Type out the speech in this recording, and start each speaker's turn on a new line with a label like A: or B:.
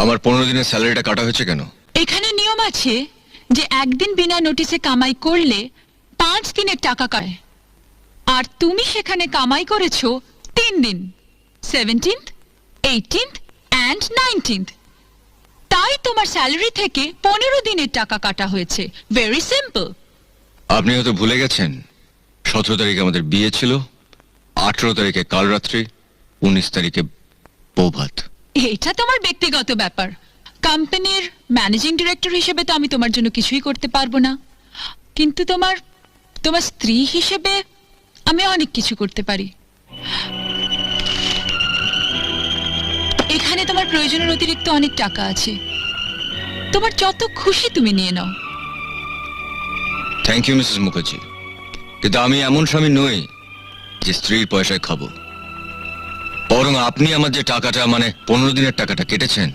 A: আমার 15 দিনের স্যালারিটা কাটা হয়েছে কেন?
B: এখানে নিয়ম আছে যে একদিন বিনা নোটিসে কামাই করলে 5 দিনের টাকা কাটে, আর তুমি সেখানে কামাই করেছো 3 দিন, 17th, 18th and 19th। তাই তোমার স্যালারি থেকে 15 দিনের টাকা কাটা হয়েছে। Very simple.
A: আপনি হয়তো ভুলে গেছেন 17 তারিখে আমাদের বিয়ে ছিল, 18 তারিখে কাল রাত্রি, 19 তারিখে বৌভাত।
B: এটা তোমার ব্যক্তিগত ব্যাপার। কোম্পানির ম্যানেজিং ডিরেক্টর হিসেবে তো আমি তোমার জন্য কিছুই করতে পারবো না, কিন্তু তোমার স্ত্রী হিসেবে আমি অনেক কিছু করতে পারি। এখানে তোমার প্রয়োজনের অতিরিক্ত অনেক টাকা আছে, তোমার যত খুশি তুমি নিয়ে নাও।
A: থ্যাংক ইউ মিসেস মুখার্জি, কিন্তু আমি এমন স্বামী নই যে স্ত্রীর পয়সায় খাবো। বরং আপনি আমার যে টাকাটা, মানে 15 দিনের টাকাটা কেটেছেন,